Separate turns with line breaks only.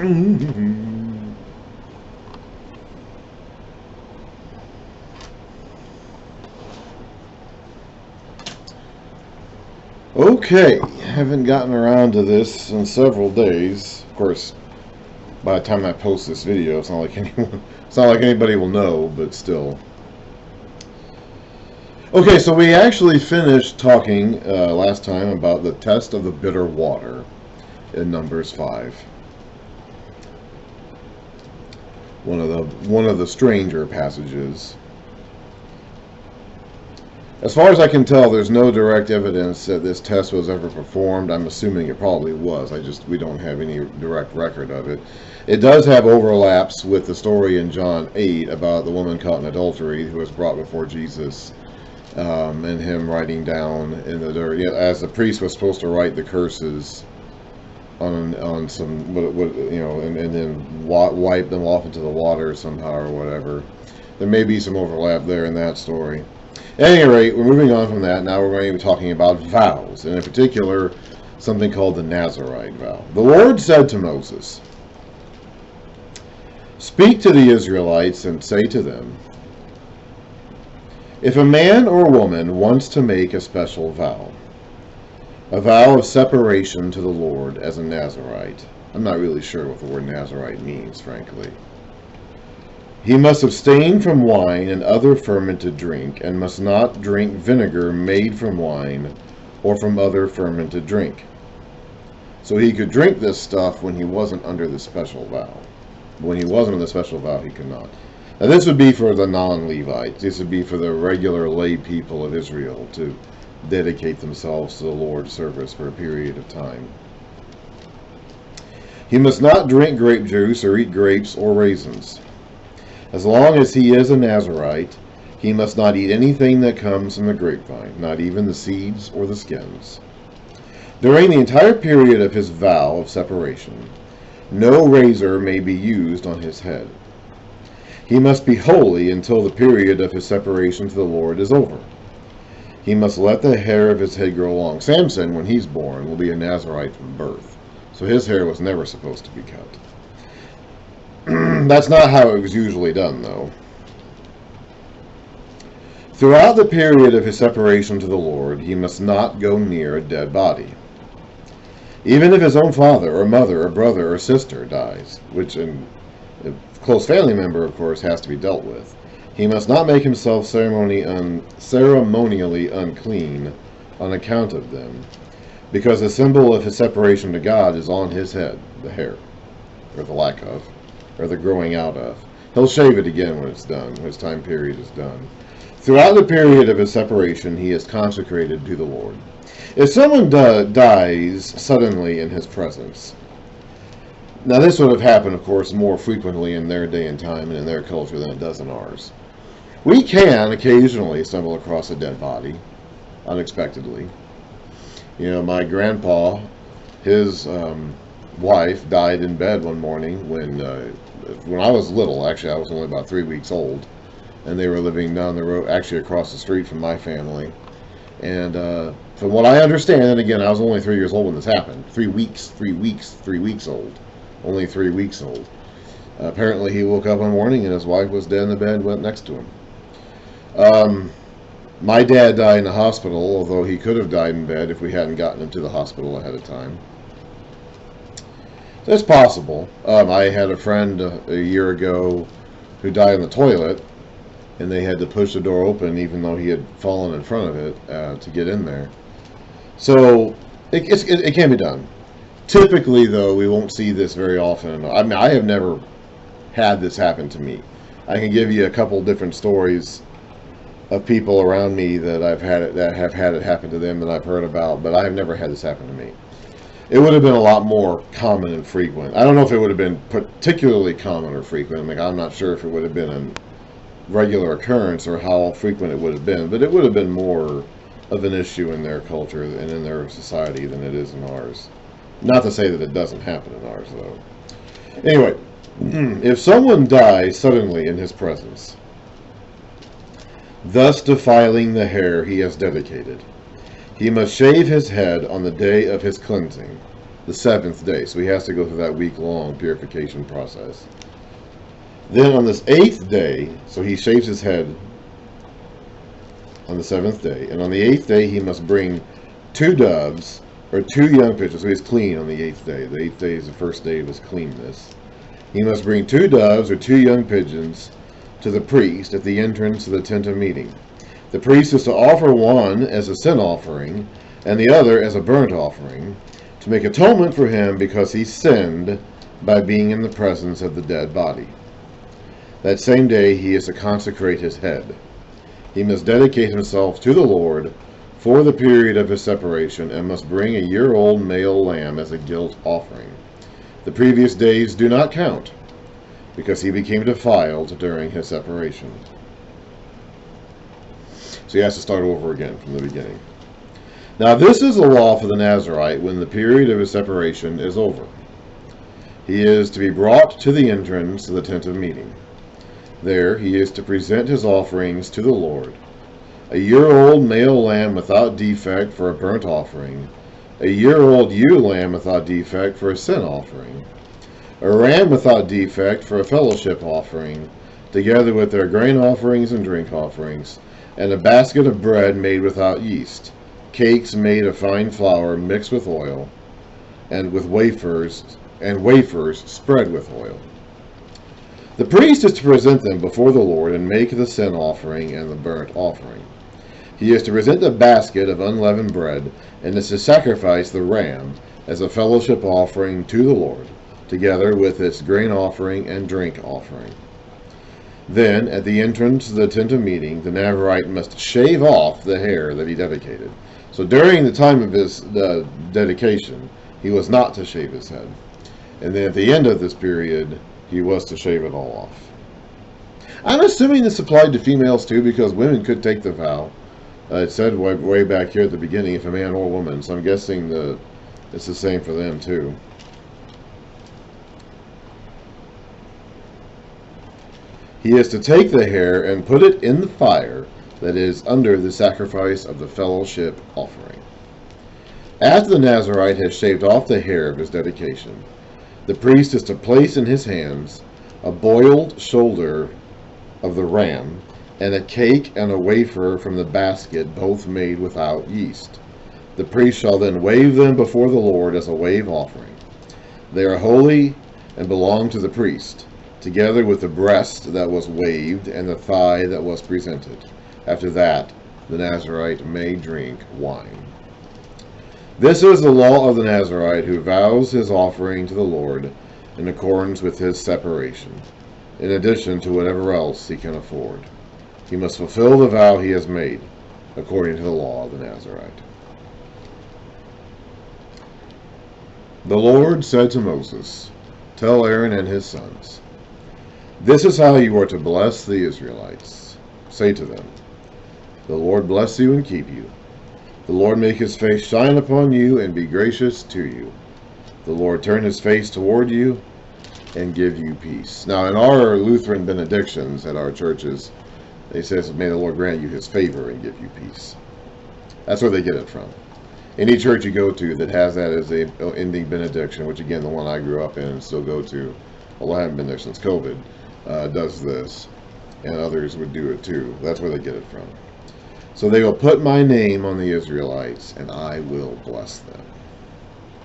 Okay, haven't gotten around to this in several days. Of course, by the time I post this video, it's not like anybody will know, but still. Okay, so we actually finished talking last time about the test of the bitter water in Numbers 5. One of the stranger passages. As far as I can tell, there's no direct evidence that this test was ever performed. I'm assuming it probably was. We don't have any direct record of it. It does have overlaps with the story in John 8 about the woman caught in adultery who was brought before Jesus, and him writing down in the dirt. Yeah, as the priest was supposed to write the curses on some, and then wipe them off into the water somehow or whatever. There may be some overlap there in that story. At any rate, we're moving on from that. Now we're going to be talking about vows, and in particular, something called the Nazirite vow. The Lord said to Moses, "Speak to the Israelites and say to them, if a man or woman wants to make a special vow, a vow of separation to the Lord as a Nazirite," I'm not really sure what the word Nazirite means, frankly. "He must abstain from wine and other fermented drink, and must not drink vinegar made from wine or from other fermented drink." So he could drink this stuff when he wasn't under the special vow. When he wasn't under the special vow, he could not. Now this would be for the non-Levites. This would be for the regular lay people of Israel to dedicate themselves to the Lord's service for a period of time. "He must not drink grape juice or eat grapes or raisins. As long as he is a Nazirite, he must not eat anything that comes from the grapevine, not even the seeds or the skins. During the entire period of his vow of separation, no razor may be used on his head. He must be holy until the period of his separation to the Lord is over. He must let the hair of his head grow long." Samson, when he's born, will be a Nazirite from birth, so his hair was never supposed to be cut. That's not how it was usually done, though. "Throughout the period of his separation to the Lord, he must not go near a dead body. Even if his own father or mother or brother or sister dies, which a close family member, of course, has to be dealt with, he must not make himself ceremonially unclean on account of them, because the symbol of his separation to God is on his head, the hair, or the lack of, or the growing out of. He'll shave it again when it's done, when his time period is done. Throughout the period of his separation, he is consecrated to the Lord. If someone dies suddenly in his presence," now this would have happened, of course, more frequently in their day and time and in their culture than it does in ours. We can occasionally stumble across a dead body, unexpectedly. My grandpa, his wife died in bed one morning when I was little. Actually, I was only about 3 weeks old, and they were living down the road, actually across the street from my family. And from what I understand, and again, I was only 3 years old when this happened. 3 weeks old. Only 3 weeks old. Apparently, he woke up one morning and his wife was dead in the bed, went next to him. My dad died in the hospital, although he could have died in bed if we hadn't gotten him to the hospital ahead of time. It's possible. I had a friend a year ago who died in the toilet, and they had to push the door open even though he had fallen in front of it to get in there. So it can be done. Typically, though, we won't see this very often. I mean, I have never had this happen to me. I can give you a couple different stories of people around me that have had it happen to them that I've heard about, but I have never had this happen to me. It would have been a lot more common and frequent. I don't know if it would have been particularly common or frequent. I'm not sure if it would have been a regular occurrence or how frequent it would have been, but it would have been more of an issue in their culture and in their society than it is in ours. Not to say that it doesn't happen in ours, though. Anyway, if someone dies suddenly in his presence, thus defiling the hair he has dedicated, he must shave his head on the day of his cleansing, the 7th day. So he has to go through that week-long purification process. Then on this 8th day, so he shaves his head on the 7th day. And on the 8th day, he must bring 2 doves, or 2 young pigeons. So he's clean on the 8th day. The 8th day is the first day of his cleanness. He must bring 2 doves, or 2 young pigeons, to the priest at the entrance of the tent of meeting. The priest is to offer one as a sin offering, and the other as a burnt offering, to make atonement for him because he sinned by being in the presence of the dead body. That same day he is to consecrate his head. He must dedicate himself to the Lord for the period of his separation, and must bring a year-old male lamb as a guilt offering. The previous days do not count, because he became defiled during his separation. So he has to start over again from the beginning. Now this is the law for the Nazirite when the period of his separation is over. He is to be brought to the entrance of the tent of meeting. There he is to present his offerings to the Lord: a year-old male lamb without defect for a burnt offering, a year-old ewe lamb without defect for a sin offering, a ram without defect for a fellowship offering, together with their grain offerings and drink offerings, and a basket of bread made without yeast, cakes made of fine flour mixed with oil, and wafers spread with oil. The priest is to present them before the Lord and make the sin offering and the burnt offering. He is to present a basket of unleavened bread, and is to sacrifice the ram as a fellowship offering to the Lord, together with its grain offering and drink offering. Then, at the entrance to the tent of meeting, the Nazirite must shave off the hair that he dedicated. So during the time of his dedication, he was not to shave his head. And then at the end of this period, he was to shave it all off. I'm assuming this applied to females too, because women could take the vow. It said way back here at the beginning, if a man or woman, so I'm guessing it's the same for them too. He is to take the hair and put it in the fire that is under the sacrifice of the fellowship offering. After the Nazirite has shaved off the hair of his dedication, the priest is to place in his hands a boiled shoulder of the ram, and a cake and a wafer from the basket, both made without yeast. The priest shall then wave them before the Lord as a wave offering. They are holy and belong to the priest, together with the breast that was waved and the thigh that was presented. After that, the Nazirite may drink wine. This is the law of the Nazirite who vows his offering to the Lord in accordance with his separation, in addition to whatever else he can afford. He must fulfill the vow he has made, according to the law of the Nazirite. The Lord said to Moses, "Tell Aaron and his sons, this is how you are to bless the Israelites. Say to them, the Lord bless you and keep you. The Lord make his face shine upon you and be gracious to you. The Lord turn his face toward you and give you peace." Now, in our Lutheran benedictions at our churches, they says, "May the Lord grant you his favor and give you peace." That's where they get it from. Any church you go to that has that as a ending benediction, which again, the one I grew up in and still go to, although I haven't been there since COVID, does this, and others would do it too. That's where they get it from. So they will put my name on the Israelites, and I will bless them.